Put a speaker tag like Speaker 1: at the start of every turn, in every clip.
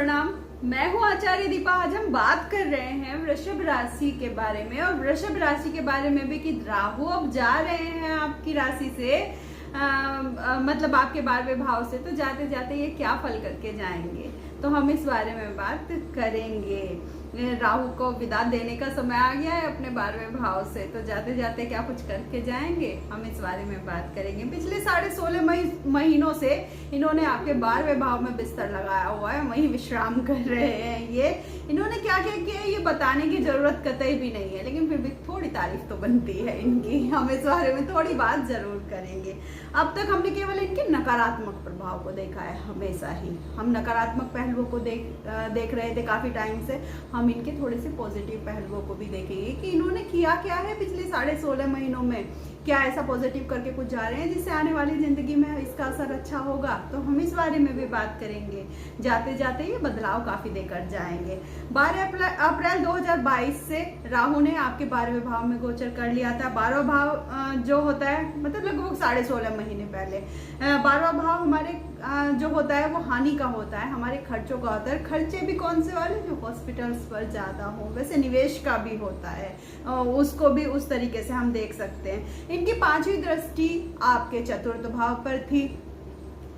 Speaker 1: प्रणाम। मैं हूँ आचार्य दीपा। आज हम बात कर रहे हैं वृषभ राशि के बारे में और वृषभ राशि के बारे में भी कि राहु अब जा रहे हैं आपकी राशि से मतलब आपके 12वें भाव से, तो जाते जाते ये क्या फल करके जाएंगे, तो हम इस बारे में बात करेंगे। राहु को विदा देने का समय आ गया है अपने 12वें भाव से, तो जाते जाते क्या कुछ करके जाएंगे, हम इस बारे में बात करेंगे। पिछले 16.5 महीनों से इन्होंने आपके 12वें भाव में बिस्तर लगाया हुआ है, वहीं विश्राम कर रहे हैं। ये इन्होंने क्या क्या किया है ये बताने की जरूरत कतई भी नहीं है, लेकिन फिर भी थोड़ी तारीफ तो बनती है इनकी। हम इस बारे में थोड़ी बात जरूर करेंगे। अब तक हमने केवल इनके नकारात्मक प्रभाव को देखा है, हमेशा ही हम नकारात्मक पहलुओं को देख रहे थे काफी टाइम से। हम इनके थोड़े से पॉजिटिव पहलुओं को भी देखेंगे कि इन्होंने किया क्या है पिछले 16.5 महीनों में, क्या ऐसा पॉजिटिव करके कुछ जा रहे हैं जिससे आने वाली जिंदगी में इसका असर अच्छा होगा, तो हम इस बारे में भी बात करेंगे। जाते जाते ये बदलाव काफी देकर जाएंगे। 12 अप्रैल 2022 से राहु ने आपके 12वें भाव में गोचर कर लिया था। 12वां भाव जो होता है मतलब लगभग 16.5 महीने पहले 12वां भाव हमारे जो होता है वो हानि का होता है, हमारे खर्चों का होता है। खर्चे भी कौन से वाले, जो हॉस्पिटल्स पर ज्यादा हो। वैसे निवेश का भी होता है, उसको भी उस तरीके से हम देख सकते हैं। इनकी 5वीं दृष्टि आपके चतुर्थ भाव पर थी।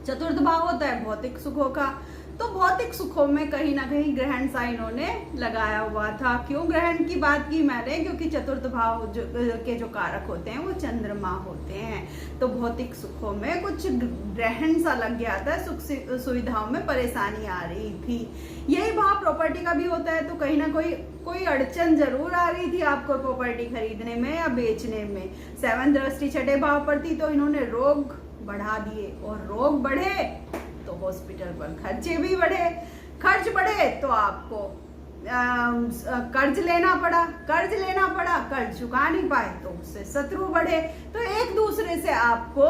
Speaker 1: चतुर्थ भाव होता है भौतिक सुखों का, तो भौतिक सुखों में कहीं ना कहीं ग्रहण सा इन्होंने लगाया हुआ था। क्यों ग्रहण की बात की मैंने, क्योंकि चतुर्थ भाव के जो कारक होते हैं वो चंद्रमा होते हैं, तो भौतिक सुखों में कुछ ग्रहण सा लग गया था, सुख सुविधाओं में परेशानी आ रही थी। यही भाव प्रॉपर्टी का भी होता है, तो कहीं ना कोई अड़चन जरूर आ रही थी आपको प्रॉपर्टी खरीदने में या बेचने में। 7th दृष्टि 6ठे भाव पर थी, तो इन्होंने रोग बढ़ा दिए, और रोग बढ़े तो हॉस्पिटल पर खर्चे भी बढ़े, खर्च बढ़े तो आपको कर्ज लेना पड़ा, कर्ज चुका नहीं पाए तो उससे शत्रु बढ़े। तो एक दूसरे से आपको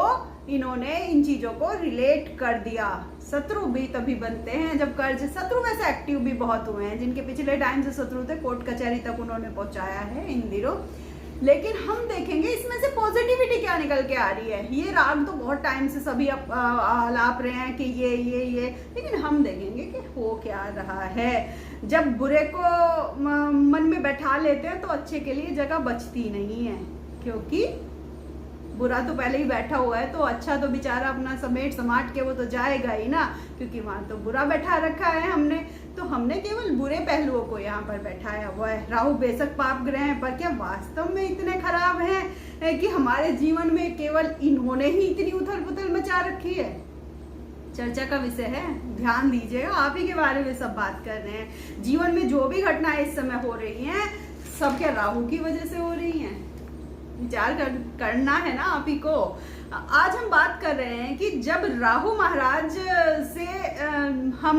Speaker 1: इन्होंने इन चीजों को रिलेट कर दिया। शत्रु भी तभी बनते हैं जब कर्ज, शत्रु में से एक्टिव भी बहुत हुए हैं जिनके पिछले टाइम से शत्रु थे, कोर्ट कचहरी तक उन्होंने पहुंचाया है इन दिनों। लेकिन हम देखेंगे इसमें से पॉजिटिविटी क्या निकल के आ रही है। ये राग तो बहुत टाइम से सभी लाप रहे हैं कि ये, लेकिन हम देखेंगे कि हो क्या रहा है। जब बुरे को मन में बैठा लेते हैं तो अच्छे के लिए जगह बचती नहीं है, क्योंकि बुरा तो पहले ही बैठा हुआ है, तो अच्छा तो बेचारा अपना समेट समाट के वो तो जाएगा ही ना, क्योंकि वहां तो बुरा बैठा रखा है हमने। तो हमने केवल बुरे पहलुओं को यहाँ पर बैठाया हुआ है। राहु बेशक पाप ग्रह है, पर क्या वास्तव में इतने खराब हैं कि हमारे जीवन में केवल इन्होंने ही इतनी उथल पुथल मचा रखी है? चर्चा का विषय है, ध्यान दीजिएगा। आप ही के बारे में सब बात कर रहे हैं। जीवन में जो भी घटनाएं इस समय हो रही हैं सब क्या राहु की वजह से हो रही हैं? विचार करना है ना आप ही को। आज हम बात कर रहे हैं कि जब राहु महाराज से हम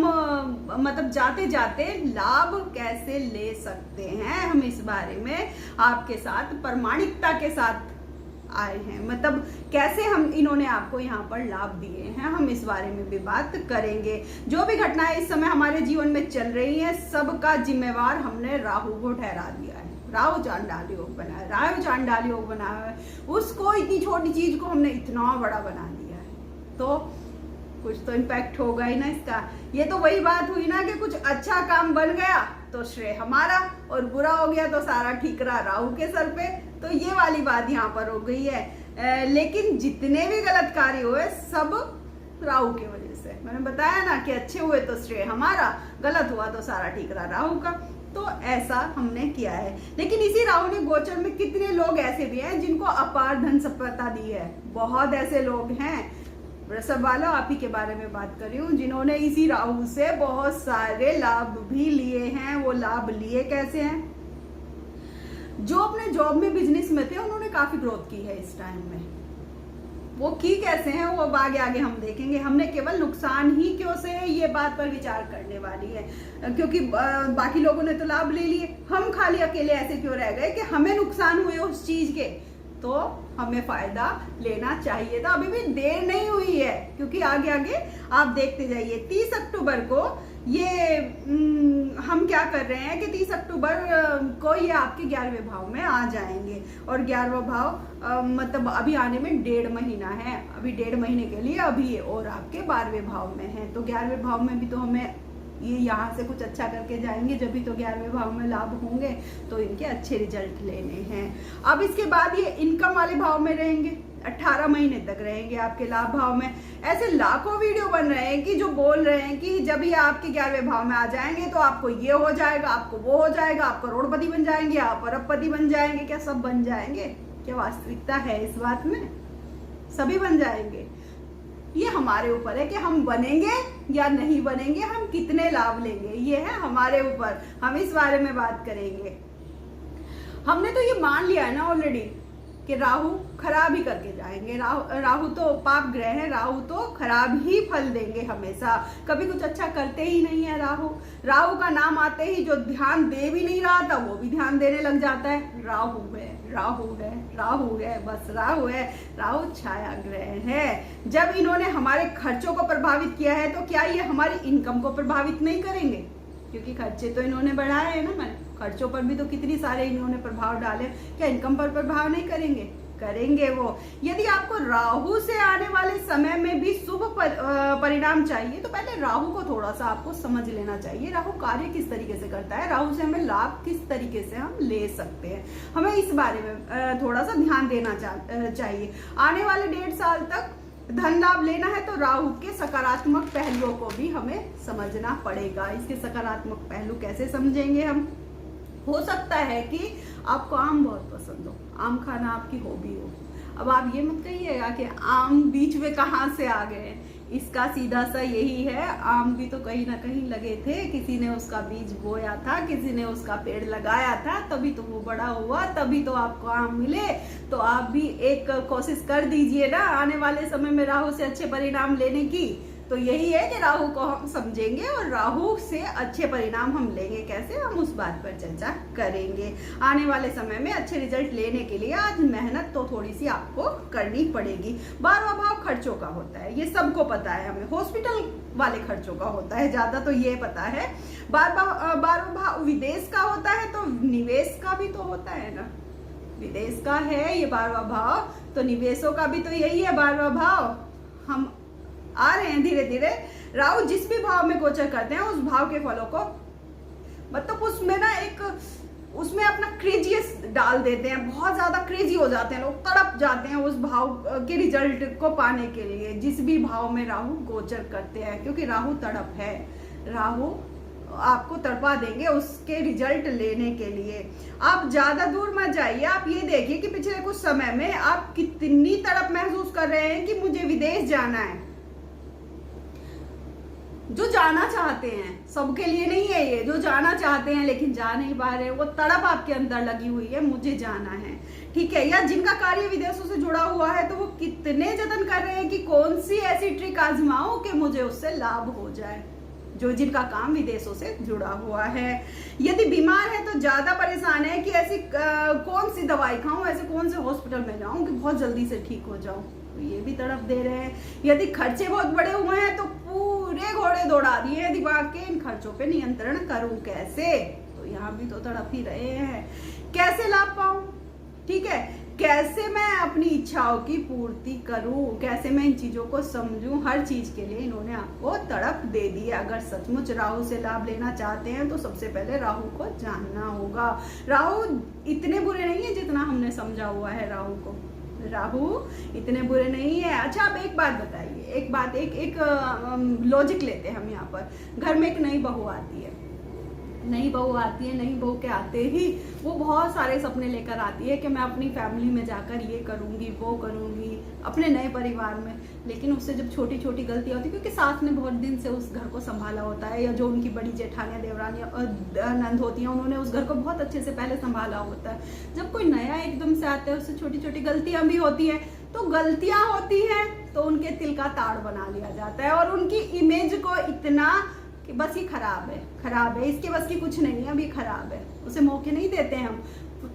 Speaker 1: मतलब जाते जाते लाभ कैसे ले सकते हैं, हम इस बारे में आपके साथ प्रामाणिकता के साथ आए हैं। मतलब कैसे हम इन्होंने आपको यहाँ पर लाभ दिए हैं, हम इस बारे में भी बात करेंगे। जो भी घटनाएं इस समय हमारे जीवन में चल रही हैं सबका जिम्मेवार हमने राहु को ठहरा दिया है। राहु चांडाल योग बनाया है, उसको इतनी छोटी चीज को हमने इतना बड़ा बना दिया है, तो कुछ तो इम्पैक्ट होगा ही ना इसका। ये तो वही बात हुई ना कि कुछ अच्छा काम बन गया तो श्रेय हमारा, और बुरा हो गया तो सारा ठीकरा राहु के सर पे। तो ये वाली बात यहाँ पर हो गई है। लेकिन जितने भी गलत कार्य हुए सब राहु की वजह से। मैंने बताया ना कि अच्छे हुए तो श्रेय हमारा, गलत हुआ तो सारा ठीकरा राहु का। तो ऐसा हमने किया है। लेकिन इसी राहु ने गोचर में कितने लोग ऐसे भी हैं जिनको अपार धन संपदा दी है। बहुत ऐसे लोग हैं, वृषभ वालों आप ही के बारे में बात कर रही हूँ, जिन्होंने इसी राहु से बहुत सारे लाभ भी लिए हैं। वो लाभ लिए कैसे हैं? जो अपने जॉब में बिजनेस में थे उन्होंने काफी ग्रोथ की है इस टाइम में। वो की कैसे हैं वो अब आगे हम देखेंगे। हमने केवल नुकसान ही क्यों से है ये बात पर विचार करने वाली है, क्योंकि बाकी लोगों ने तो लाभ ले लिए, हम खाली अकेले ऐसे क्यों रह गए कि हमें नुकसान हुए उस चीज के, तो हमें फायदा लेना चाहिए था। अभी भी देर नहीं हुई है, क्योंकि आगे आप देखते जाइए। 30 अक्टूबर को ये हम क्या कर रहे हैं कि 30 अक्टूबर को ये आपके 11वें भाव में आ जाएंगे, और 11वां भाव मतलब अभी आने में 1.5 महीना है। अभी 1.5 महीने के लिए अभी ये और आपके 12वें भाव में है, तो 11वें भाव में भी तो हमें ये यहाँ से कुछ अच्छा करके जाएंगे, जब भी तो 11वें भाव में लाभ होंगे, तो इनके अच्छे रिजल्ट लेने हैं। अब इसके बाद ये इनकम वाले भाव में रहेंगे, 18 महीने तक रहेंगे आपके लाभ भाव में। ऐसे लाखों वीडियो बन रहे हैं कि जो बोल रहे हैं कि जब ये आपके 11वें भाव में आ जाएंगे तो आपको ये हो जाएगा, आपको वो हो जाएगा, आप करोड़पति बन जाएंगे, आप अरबपति बन जाएंगे। क्या सब बन जाएंगे? क्या वास्तविकता है इस बात में? सभी बन जाएंगे? ये हमारे ऊपर है कि हम बनेंगे या नहीं बनेंगे, हम कितने लाभ लेंगे, ये है हमारे ऊपर। हम इस बारे में बात करेंगे। हमने तो ये मान लिया है ना ऑलरेडी कि राहु खराब ही करके जाएंगे। राहु तो पाप ग्रह है, राहु तो खराब ही फल देंगे हमेशा, कभी कुछ अच्छा करते ही नहीं है राहु। राहु का नाम आते ही जो ध्यान दे भी नहीं रहा था वो भी ध्यान देने लग जाता है। राहु है, राहु है, राहु है, बस राहु है। राहु छाया ग्रह है। जब इन्होंने हमारे खर्चों को प्रभावित किया है तो क्या ये हमारी इनकम को प्रभावित नहीं करेंगे? क्योंकि खर्चे तो इन्होंने बढ़ाए हैं ना, मैंने खर्चों पर भी तो कितनी सारे इन्होंने प्रभाव डाले, क्या इनकम पर प्रभाव नहीं करेंगे? करेंगे वो। यदि आपको राहु से आने वाले समय में भी शुभ परिणाम चाहिए तो पहले राहु को थोड़ा सा आपको समझ लेना चाहिए। राहु कार्य किस तरीके से करता है, राहु से हमें लाभ किस तरीके से हम ले सकते हैं, हमें इस बारे में थोड़ा सा ध्यान देना चाहिए। आने वाले 1.5 साल तक धन लाभ लेना है तो राहु के सकारात्मक पहलुओं को भी हमें समझना पड़ेगा। इसके सकारात्मक पहलू कैसे समझेंगे हम? हो सकता है कि आपको आम बहुत पसंद हो, आम खाना आपकी हॉबी हो। अब आप ये मत कहिएगा कि आम बीच में कहाँ से आ गए। इसका सीधा सा यही है, आम भी तो कहीं ना कहीं लगे थे, किसी ने उसका बीज बोया था, किसी ने उसका पेड़ लगाया था, तभी तो वो बड़ा हुआ, तभी तो आपको आम मिले। तो आप भी एक कोशिश कर दीजिए ना आने वाले समय में राहु से अच्छे परिणाम लेने की। तो यही है कि राहु को हम समझेंगे और राहु से अच्छे परिणाम हम लेंगे कैसे, हम उस बात पर चर्चा करेंगे। आने वाले समय में अच्छे रिजल्ट लेने के लिए आज मेहनत तो थोड़ी सी आपको करनी पड़ेगी। 12वां भाव खर्चों का होता है, ये सबको पता है, हमें हॉस्पिटल वाले खर्चों का होता है ज्यादा, तो ये पता है। 12वां भाव विदेश का होता है तो निवेश का भी तो होता है ना, विदेश का है ये 12वां भाव, तो निवेशों का भी तो यही है 12वां भाव। हम आ रहे हैं धीरे धीरे। राहु जिस भी भाव में गोचर करते हैं उस भाव के फलों को मतलब उसमें ना एक उसमें अपना क्रेजियस डाल देते हैं, बहुत ज्यादा क्रेजी हो जाते हैं लोग, तड़प जाते हैं उस भाव के रिजल्ट को पाने के लिए जिस भी भाव में राहु गोचर करते हैं, क्योंकि राहु तड़प है। राहु आपको तड़पा देंगे उसके रिजल्ट लेने के लिए। आप ज्यादा दूर मत जाइए, आप ये देखिए कि पिछले कुछ समय में आप कितनी तड़प महसूस कर रहे हैं कि मुझे विदेश जाना है। जो जाना चाहते हैं, सबके लिए नहीं है ये, जो जाना चाहते हैं लेकिन जा नहीं पा रहे, वो तड़प आपके अंदर लगी हुई है, मुझे जाना है, ठीक है। या जिनका कार्य विदेशों से जुड़ा हुआ है तो वो कितने जतन कर रहे हैं कि कौन सी ऐसी ट्रिक आजमाऊं कि मुझे उससे लाभ हो जाए, जो जिनका काम विदेशों से जुड़ा हुआ है। यदि बीमार है तो ज्यादा परेशान है कि ऐसी कौन सी दवाई खाऊं, ऐसे कौन से हॉस्पिटल में जाऊं कि बहुत जल्दी से ठीक हो जाऊं, तो ये भी तड़प दे रहे हैं। यदि खर्चे बहुत बड़े हुए हैं तो पूरे घोड़े दौड़ा दिए दिमाग के, इन खर्चों पे नियंत्रण करूं कैसे, तो यहाँ भी तो तड़प ही रहे हैं। कैसे लाभ पाऊं, ठीक है, कैसे मैं अपनी इच्छाओं की पूर्ति करूं, कैसे मैं इन चीजों को समझूं, हर चीज के लिए इन्होंने आपको तड़प दे दी है। अगर सचमुच राहु से लाभ लेना चाहते हैं तो सबसे पहले राहु को जानना होगा। राहु इतने बुरे नहीं है जितना हमने समझा हुआ है राहु को, राहु इतने बुरे नहीं है। अच्छा आप एक बात बताइए, एक बात एक लॉजिक लेते हैं हम यहाँ पर। घर में एक नई बहू आती है, नई बहू के आते ही वो बहुत सारे सपने लेकर आती है कि मैं अपनी फैमिली में जाकर ये करूंगी वो करूंगी अपने नए परिवार में। लेकिन उससे जब छोटी छोटी गलतियां होती है, क्योंकि सास ने बहुत दिन से उस घर को संभाला होता है, या जो उनकी बड़ी जेठानियां देवरानियां नंद होती हैं उन्होंने उस घर को बहुत अच्छे से पहले संभाला होता है। जब कोई नया एकदम से आता है उससे छोटी छोटी गलतियां भी होती है, तो गलतियां होती हैं तो उनके तिल का ताड़ बना लिया जाता है और उनकी इमेज को इतना कि बस ये खराब है, इसके बस की कुछ नहीं है, अब ये खराब है, उसे मौके नहीं देते हैं हम।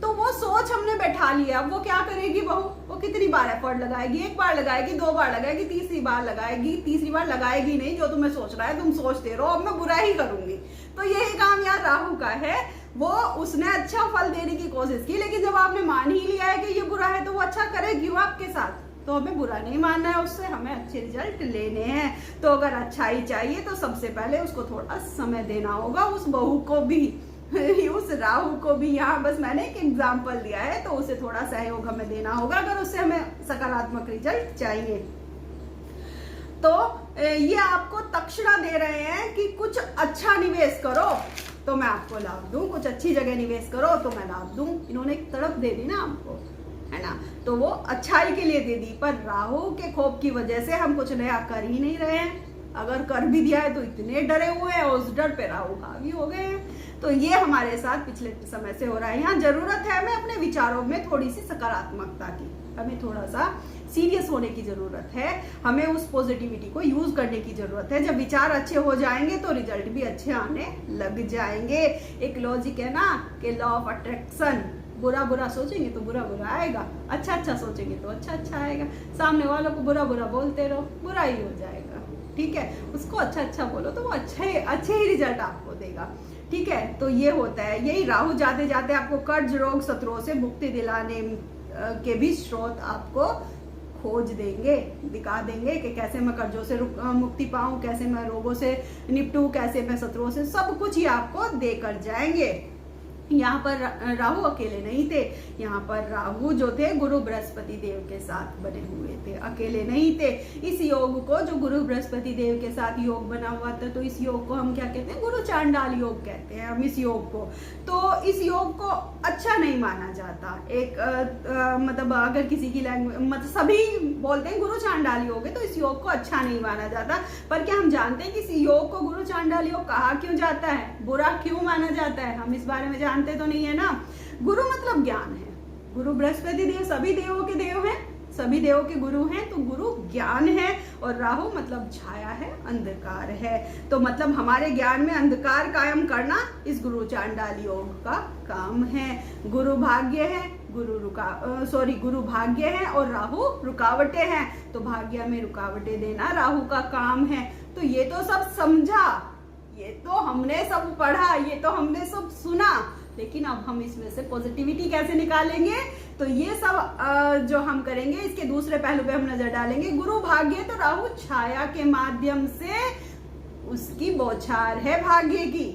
Speaker 1: तो वो सोच हमने बैठा लिया। अब वो क्या करेगी बहू, वो कितनी बार एफर्ट लगाएगी, 1 बार लगाएगी, 2 बार लगाएगी, तीसरी बार लगाएगी नहीं। जो तुम्हें सोच रहा है तुम सोचते रहो, अब मैं बुरा ही करूंगी। तो यही काम यार राहु का है। वो उसने अच्छा फल देने की कोशिश की, लेकिन जब आपने मान ही लिया है कि ये बुरा है तो वो अच्छा करे क्यों आपके साथ, तो हमें बुरा नहीं मानना है, उससे हमें अच्छे रिजल्ट लेने हैं। तो अगर अच्छाई चाहिए तो सबसे पहले उसको थोड़ा समय देना होगा, उस बहू को भी उस राहु को भी। यहाँ बस मैंने एक एग्जाम्पल दिया है, तो उसे थोड़ा सहयोग हमें देना होगा अगर उससे हमें सकारात्मक रिजल्ट चाहिए। तो ये आपको तक्षणा दे रहे हैं कि कुछ अच्छा निवेश करो तो मैं आपको लाभ दूं, कुछ अच्छी जगह निवेश करो तो मैं लाभ दूं। इन्होंने एक तड़प दे दी ना आपको, है ना, तो वो अच्छाई के लिए दे दी, पर राहु के खोप की वजह से हम कुछ नया कर ही नहीं रहे हैं। अगर कर भी दिया है तो इतने डरे हुए हैं, उस डर पे राहु हावी हो गए हैं। तो ये हमारे साथ पिछले समय से हो रहा है। यहाँ जरूरत है हमें अपने विचारों में थोड़ी सी सकारात्मकता की, हमें थोड़ा सा सीरियस होने की जरूरत है, हमें उस पॉजिटिविटी को यूज करने की जरूरत है। जब विचार अच्छे हो जाएंगे तो रिजल्ट भी अच्छे आने लग जाएंगे। एक लॉजिक है ना कि लॉ ऑफ अट्रैक्शन, बुरा बुरा सोचेंगे तो बुरा बुरा आएगा, अच्छा अच्छा सोचेंगे तो अच्छा अच्छा आएगा। सामने वालों को बुरा बुरा बोलते रहो, बुरा ही हो जाएगा, ठीक है। उसको अच्छा अच्छा बोलो तो वो अच्छे ही रिजल्ट आपको देगा, ठीक है। तो ये होता है, यही राहु जाते जाते आपको कर्ज रोग शत्रुओं से मुक्ति दिलाने के भी स्रोत आपको खोज देंगे, दिखा देंगे कि कैसे मैं कर्जों से मुक्ति पाऊं, कैसे मैं रोगों से निपटूं, कैसे मैं शत्रुओं से, सब कुछ ये आपको देकर जाएंगे। यहाँ पर राहु अकेले नहीं थे, यहाँ पर राहु जो थे गुरु बृहस्पति देव के साथ बने हुए थे, अकेले नहीं थे। इस योग को, जो गुरु बृहस्पति देव के साथ योग बना हुआ था, तो इस योग को हम क्या कहते हैं, गुरु चांडाल योग कहते हैं हम इस योग को। तो इस योग को अच्छा नहीं माना जाता। एक मतलब अगर किसी की लैंग्वेज, मतलब सभी बोलते हैं गुरु चांडाल योग है, तो इस योग को अच्छा नहीं माना जाता। पर क्या हम जानते हैं कि इस योग को गुरु चांडाल योग कहा क्यों जाता है, बुरा क्यों माना जाता है? हम इस बारे में जानते तो नहीं है ना। गुरु मतलब ज्ञान है, गुरु बृहस्पति देव सभी देवों के देव हैं, सभी देवों के गुरु हैं, तो गुरु ज्ञान है। और राहु मतलब छाया है, अंधकार है। तो मतलब हमारे ज्ञान में अंधकार कायम करना इस गुरु चांडाल योग का काम है। गुरु भाग्य है, गुरु भाग्य है और राहु रुकावटें हैं, तो भाग्य में रुकावटें देना राहु का काम है। तो ये तो सब समझा, ये तो हमने सब पढ़ा, ये तो हमने सब सुना, लेकिन अब हम इसमें से पॉजिटिविटी कैसे निकालेंगे? तो ये सब जो हम करेंगे, इसके दूसरे पहलू पे हम नजर डालेंगे। गुरु भाग्य, तो राहु छाया के माध्यम से उसकी बौछार है भाग्य की,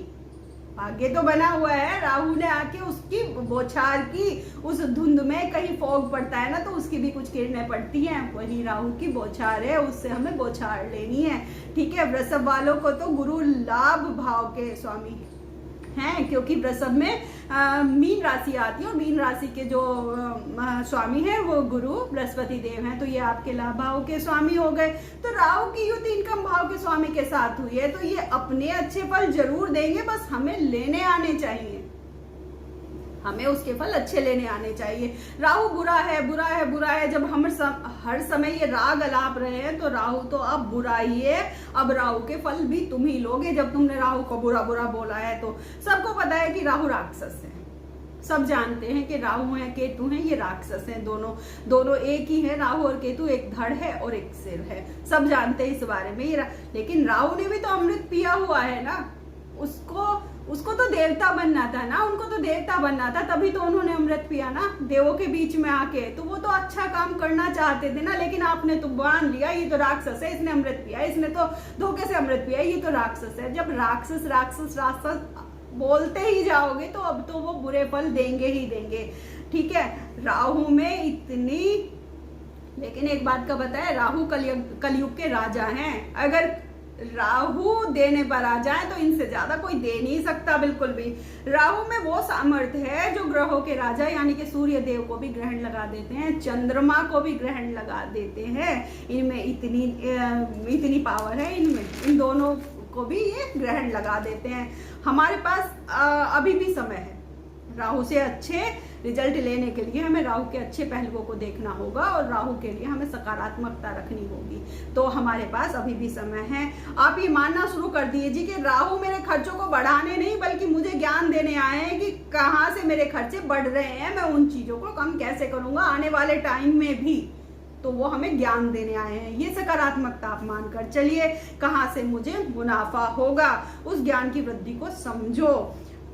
Speaker 1: भाग्य तो बना हुआ है, राहु ने आके उसकी बौछार की। उस धुंध में कहीं फॉग पड़ता है ना, तो उसकी भी कुछ किरणें पड़ती हैं, वही राहु की बौछार है, उससे हमें बौछार लेनी है, ठीक है। वृषभ वालों को तो गुरु लाभ भाव के स्वामी हैं, क्योंकि वृषभ में मीन राशि आती है, और मीन राशि के जो स्वामी हैं वो गुरु बृहस्पति देव हैं, तो ये आपके लाभ भाव के स्वामी हो गए। तो राहु की युति इनकम भाव के स्वामी के साथ हुई है, तो ये अपने अच्छे फल जरूर देंगे, बस हमें लेने आने चाहिए, हमें उसके फल अच्छे लेने आने चाहिए। राहु बुरा है, बुरा है, बुरा है, जब हम हर समय ये राग अलाप रहे हैं, तो राहु तो अब बुरा ही है। अब राहु के फल भी तुम ही लोगे, जब तुमने राहु को बुरा बुरा बोला है। तो सबको पता है कि राहु राक्षस है, सब जानते हैं कि राहु है, केतु है, ये राक्षस हैं, दोनों एक ही है। राहु और केतु एक धड़ है और एक सिर है, सब जानते हैं इस बारे में। लेकिन राहु ने भी तो अमृत पिया हुआ है ना, उसको तो देवता बनना था ना, उनको तो देवता बनना था, तभी तो उन्होंने अमृत पिया ना देवों के बीच में आके। तो वो तो अच्छा काम करना चाहते थे ना, लेकिन आपने तो मान लिया ये तो राक्षस है, इसने अमृत पिया, इसने तो धोखे से अमृत पिया, ये तो राक्षस है। जब राक्षस राक्षस राक्षस बोलते ही जाओगे तो अब तो वो बुरे फल देंगे ही देंगे, ठीक है। राहु में इतनी, लेकिन एक बात का पता है, राहु कलयुग के राजा हैं। अगर राहु देने पर आ जाए तो इनसे ज्यादा कोई दे नहीं सकता, बिल्कुल भी। राहु में वो सामर्थ्य है जो ग्रहों के राजा यानी कि सूर्य देव को भी ग्रहण लगा देते हैं, चंद्रमा को भी ग्रहण लगा देते हैं। इनमें इतनी पावर है, इनमें इन दोनों को भी ये ग्रहण लगा देते हैं। हमारे पास अभी भी समय है राहु से अच्छे रिजल्ट लेने के लिए। हमें राहु के अच्छे पहलुओं को देखना होगा और राहु के लिए हमें सकारात्मकता रखनी होगी, तो हमारे पास अभी भी समय है। आप ये मानना शुरू कर दीजिए कि राहु मेरे खर्चों को बढ़ाने नहीं बल्कि मुझे ज्ञान देने आए हैं कि कहाँ से मेरे खर्चे बढ़ रहे हैं, मैं उन चीजों को कम कैसे करूंगा आने वाले टाइम में भी। तो वो हमें ज्ञान देने आए हैं, ये सकारात्मकता आप मानकर चलिए। कहाँ से मुझे मुनाफा होगा, उस ज्ञान की वृद्धि को समझो।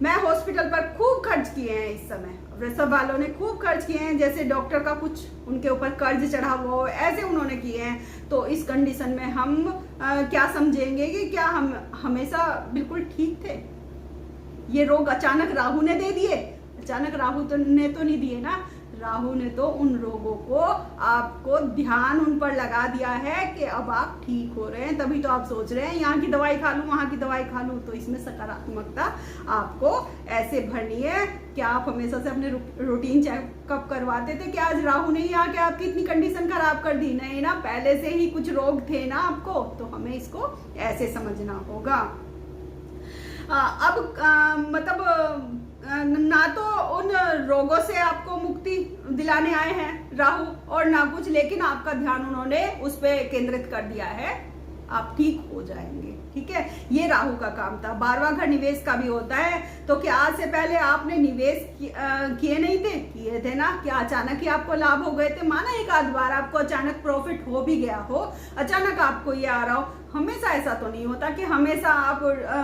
Speaker 1: मैं हॉस्पिटल पर खूब खर्च किए हैं इस समय, वृषभ वालों ने खूब खर्च किए हैं, जैसे डॉक्टर का कुछ उनके ऊपर कर्ज चढ़ा हुआ हो, ऐसे उन्होंने किए हैं। तो इस कंडीशन में हम क्या समझेंगे कि क्या हम हमेशा बिल्कुल ठीक थे? ये रोग अचानक राहु ने दे दिए? अचानक राहु ने तो नहीं दिए ना, राहु ने तो उन रोगों को आपको ध्यान उन पर लगा दिया है कि अब आप ठीक हो रहे हैं, तभी तो आप सोच रहे हैं यहाँ की दवाई खा लूँ, वहाँ की दवाई खा लूँ। तो इसमें सकारात्मकता आपको ऐसे भरनी है कि आप हमेशा से अपने रूटीन चेकअप करवाते थे कि आज राहु ने आके आपकी इतनी कंडीशन खराब कर दी? नहीं ना, पहले से ही कुछ रोग थे ना आपको, तो हमें इसको ऐसे समझना होगा। मतलब ना तो उन रोगों से आपको मुक्ति दिलाने आए हैं राहु और ना कुछ, लेकिन आपका ध्यान उन्होंने उस पर केंद्रित कर दिया है, आप ठीक हो जाएंगे। ठीक है, ये राहु का काम था। 12वां घर निवेश का भी होता है। तो क्या आज से पहले आपने निवेश किए नहीं थे? किए थे ना। क्या अचानक ही आपको लाभ हो गए थे? माना एक आध बार आपको अचानक प्रॉफिट हो भी गया हो, अचानक आपको ये आ रहा हो। हमेशा ऐसा तो नहीं होता कि हमेशा आप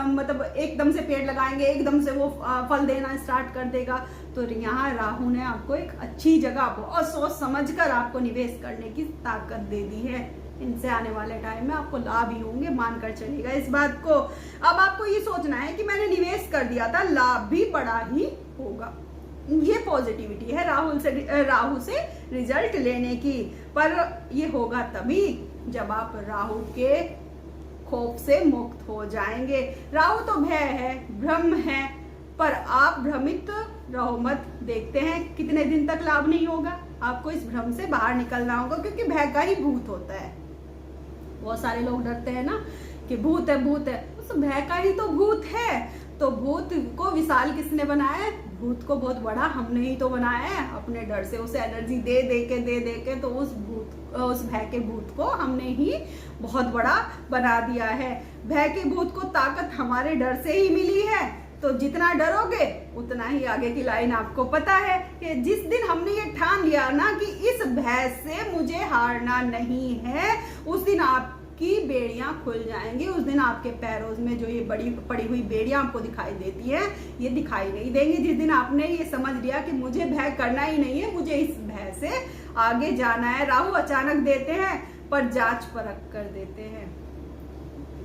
Speaker 1: मतलब एकदम से पेड़ लगाएंगे, एकदम से वो फल देना स्टार्ट कर देगा। तो यहाँ राहु ने आपको एक अच्छी जगह बहुत सोच समझ कर आपको निवेश करने की ताकत दे दी है। इनसे आने वाले टाइम में आपको लाभ ही होंगे, मानकर चलिएगा इस बात को। अब आपको ये सोचना है कि मैंने निवेश कर दिया था, लाभ भी बड़ा ही होगा। ये पॉजिटिविटी है राहु से रिजल्ट लेने की। पर ये होगा तभी जब आप राहु के खौफ से मुक्त हो जाएंगे। राहु तो भय है, भ्रम है, पर आप भ्रमित रहो मत। देखते हैं कितने दिन तक लाभ नहीं होगा। आपको इस भ्रम से बाहर निकलना होगा, क्योंकि भय का ही भूत होता है। बहुत सारे लोग डरते हैं ना कि भूत है, भूत है, उस भय का ही तो भूत है। तो भूत को विशाल किसने बनाया है? भूत को बहुत बड़ा हमने ही तो बनाया है, अपने डर से उसे एनर्जी दे दे के तो उस भय के भूत को हमने ही बहुत बड़ा बना दिया है। भय के भूत को ताकत हमारे डर से ही मिली है। तो जितना डरोगे उतना ही आगे की लाइन आपको पता है कि जिस दिन हमने ये ठान लिया ना कि इस भय से मुझे हारना नहीं है, उस दिन आपकी बेड़ियां खुल जाएंगी। उस दिन आपके पैरों में जो ये बड़ी पड़ी हुई बेड़ियां आपको दिखाई देती है, ये दिखाई नहीं देंगी। जिस दिन आपने ये समझ लिया कि मुझे भय करना ही नहीं है, मुझे इस भय से आगे जाना है। राहु अचानक देते हैं पर जांच परख कर देते हैं,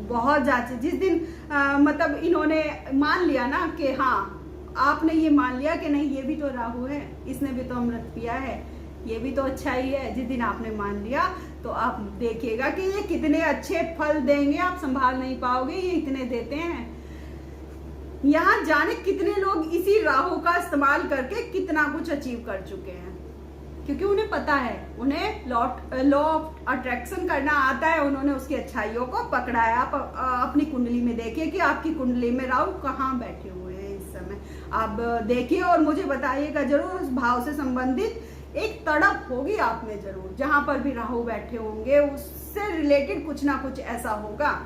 Speaker 1: बहुत जांच। जिस दिन मतलब इन्होंने मान लिया ना कि हाँ, आपने ये मान लिया कि नहीं ये भी तो राहु है, इसने भी तो अमृत पिया है, ये भी तो अच्छा ही है। जिस दिन आपने मान लिया तो आप देखिएगा कि ये कितने अच्छे फल देंगे, आप संभाल नहीं पाओगे, ये इतने देते हैं। यहाँ जाने कितने लोग इसी राहु का इस्तेमाल करके कितना कुछ अचीव कर चुके हैं, क्योंकि उन्हें पता है, उन्हें लॉ ऑफ अट्रैक्शन करना आता है। उन्होंने उसकी अच्छाइयों को पकड़ा है। आप अपनी कुंडली में देखिए कि आपकी कुंडली में राहु कहाँ बैठे हुए हैं इस समय। आप देखिए और मुझे बताइएगा जरूर। उस भाव से संबंधित एक तड़प होगी आप में जरूर, जहां पर भी राहु बैठे होंगे उससे रिलेटेड कुछ ना कुछ ऐसा होगा।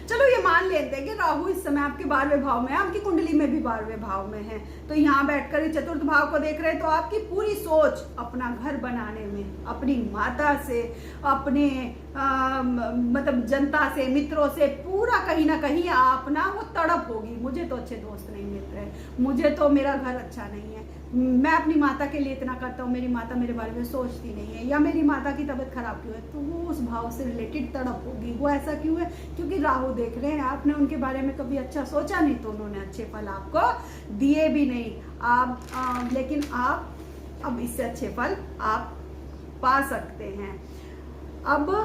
Speaker 1: चलो ये मान लेते हैं कि राहु इस समय आपके 12वें भाव में है, आपकी कुंडली में भी 12वें भाव में है। तो यहाँ बैठकर चतुर्थ भाव को देख रहे हैं, तो आपकी पूरी सोच अपना घर बनाने में, अपनी माता से, अपने मतलब जनता से, मित्रों से, पूरा कहीं ना कहीं आप ना वो तड़प होगी। मुझे तो अच्छे दोस्त नहीं मिल रहे, मुझे तो मेरा घर अच्छा नहीं है, मैं अपनी माता के लिए इतना करता हूँ, मेरी माता मेरे बारे में सोचती नहीं है, या मेरी माता की तबीयत खराब क्यों है। तो वो उस भाव से रिलेटेड तड़प होगी। वो ऐसा क्यों है? क्योंकि राहु देख रहे हैं, आपने उनके बारे में कभी अच्छा सोचा नहीं, तो उन्होंने अच्छे फल आपको दिए भी नहीं। लेकिन आप अब इससे अच्छे फल आप पा सकते हैं। अब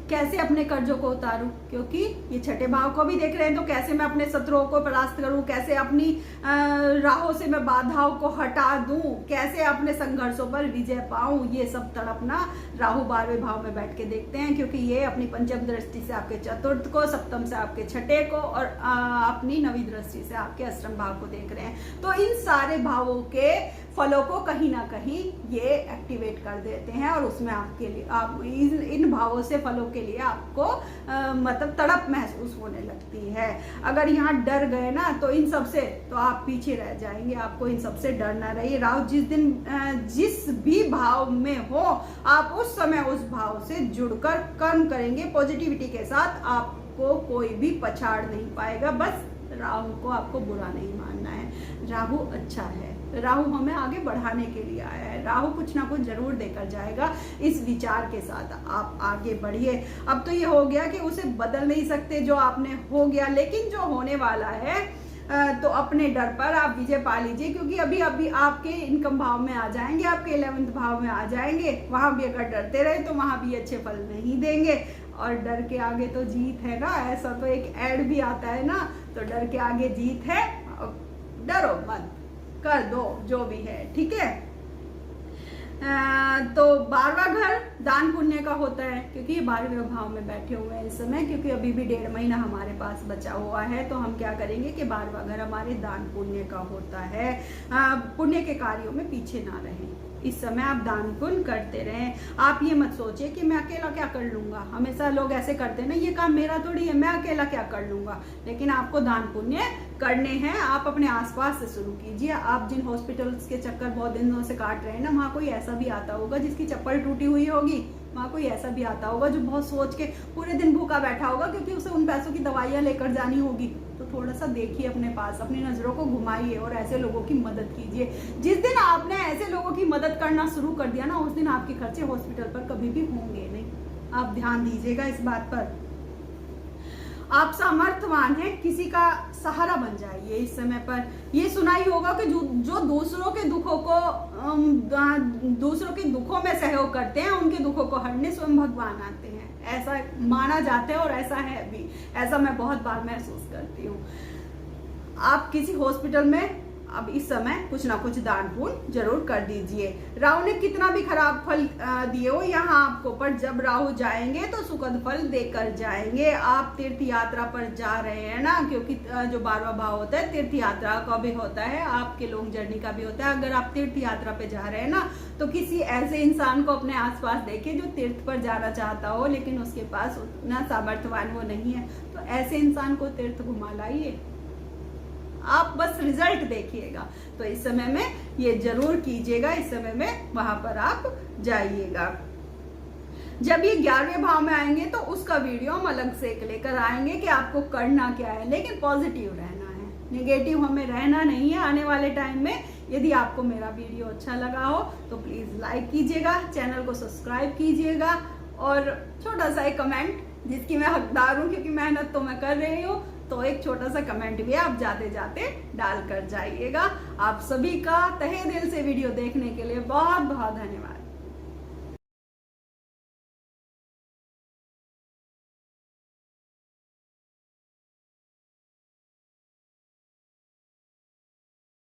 Speaker 1: कैसे अपने कर्जों को उतारूं, क्योंकि ये छठे भाव को भी देख रहे हैं, तो कैसे मैं अपने शत्रुओं को परास्त करूं, कैसे अपनी राहों से मैं बाधाओं को हटा दूं, कैसे अपने संघर्षों पर विजय पाऊं, ये सब तड़पना राहु 12वें भाव में बैठ के देखते हैं। क्योंकि ये अपनी पंचम दृष्टि से आपके चतुर्थ को, सप्तम से आपके छठे को और अपनी नवी दृष्टि से आपके अष्टम भाव को देख रहे हैं। तो इन सारे भावों के फलों को कहीं ना कहीं ये एक्टिवेट कर देते हैं, और उसमें आपके लिए आप इन भावों से फलों के लिए आपको मतलब तड़प महसूस होने लगती है। अगर यहाँ डर गए ना तो इन सब से तो आप पीछे रह जाएंगे। आपको इन सब से डरना रहिए। राहु जिस दिन जिस भी भाव में हो, आप उस समय उस भाव से जुड़कर कर्म करेंगे पॉजिटिविटी के साथ, आपको कोई भी पछाड़ नहीं पाएगा। बस राहु को आपको बुरा नहीं मानना है। राहु अच्छा है, राहु हमें आगे बढ़ाने के लिए आया है। राहु कुछ ना कुछ जरूर देकर जाएगा। इस विचार के साथ आप आगे बढ़िए। अब तो ये हो गया कि उसे बदल नहीं सकते, जो आपने हो गया, लेकिन जो होने वाला है तो अपने डर पर आप विजय पा लीजिए, क्योंकि अभी आपके इनकम भाव में आ जाएंगे, आपके 11th भाव में आ जाएंगे। वहां भी अगर डरते रहे तो वहां भी अच्छे फल नहीं देंगे। और डर के आगे तो जीत है ना, ऐसा तो एक ऐड भी आता है ना, तो डर के आगे जीत है। डरो मत, कर दो जो भी है, ठीक है। तो 12वां घर दान पुण्य का होता है, क्योंकि ये 12वें भाव में बैठे हुए हैं इस समय, क्योंकि अभी भी 1.5 महीना हमारे पास बचा हुआ है। तो हम क्या करेंगे कि 12वां घर हमारे दान पुण्य का होता है। पुण्य के कार्यों में पीछे ना रहें, इस समय आप दान पुण्य करते रहें। आप ये मत सोचिए कि मैं अकेला क्या कर लूंगा। हमेशा लोग ऐसे करते हैं ना, ये काम मेरा थोड़ी है, मैं अकेला क्या कर लूंगा। लेकिन आपको दान पुण्य करने हैं। आप अपने आसपास से शुरू कीजिए। आप जिन हॉस्पिटल्स के चक्कर बहुत दिनों से काट रहे हैं ना, वहाँ कोई ऐसा भी आता होगा जिसकी चप्पल टूटी हुई होगी, वहाँ कोई ऐसा भी आता होगा जो बहुत सोच के पूरे दिन भूखा बैठा होगा, क्योंकि उसे उन पैसों की दवाइयाँ लेकर जानी होगी। तो थोड़ा सा देखिए अपने पास, अपनी नजरों को घुमाइए और ऐसे लोगों की मदद कीजिए। जिस दिन आपने ऐसे लोगों की मदद करना शुरू कर दिया ना, उस दिन आपके खर्चे हॉस्पिटल पर कभी भी होंगे नहीं। आप ध्यान दीजिएगा इस बात पर। आप सामर्थ्यवान हैं, किसी का सहारा बन जाइए इस समय पर। ये सुना ही होगा कि जो दूसरों के दुखों को दूसरों के दुखों में सहयोग करते हैं, उनके दुखों को हरने स्वयं भगवान आते हैं। ऐसा माना जाता है और ऐसा है भी। ऐसा मैं बहुत बार महसूस करती हूँ। आप किसी हॉस्पिटल में अब इस समय कुछ ना कुछ दान पुण्य जरूर कर दीजिए। राहु ने कितना भी खराब फल दिए हो यहाँ आपको, पर जब राहु जाएंगे तो सुखद फल देकर जाएंगे। आप तीर्थ यात्रा पर जा रहे हैं ना, क्योंकि जो 12वां भाव होता है तीर्थ यात्रा का भी होता है, आपके लॉन्ग जर्नी का भी होता है। अगर आप तीर्थ यात्रा पे जा रहे हैं ना, तो किसी ऐसे इंसान को अपने आसपास देखिए जो तीर्थ पर जाना चाहता हो, लेकिन उसके पास उतना सामर्थ्यवान वो नहीं है। तो ऐसे इंसान को तीर्थ घुमा लाइए। आप बस रिजल्ट देखिएगा। तो इस समय में ये जरूर कीजिएगा, इस समय में वहां पर आप जाइएगा। जब ये 11वें भाव में आएंगे तो उसका वीडियो हम अलग से लेकर आएंगे कि आपको करना क्या है, लेकिन पॉजिटिव रहना है, नेगेटिव हमें रहना नहीं है आने वाले टाइम में। यदि आपको मेरा वीडियो अच्छा लगा हो तो प्लीज लाइक कीजिएगा, चैनल को सब्सक्राइब कीजिएगा और छोटा सा एक कमेंट, जिसकी मैं हकदार हूँ क्योंकि मेहनत तो मैं कर रही हूँ, तो एक छोटा सा कमेंट भी आप जाते जाते डाल कर जाइएगा। आप सभी का तहे दिल से वीडियो देखने के लिए बहुत बहुत धन्यवाद।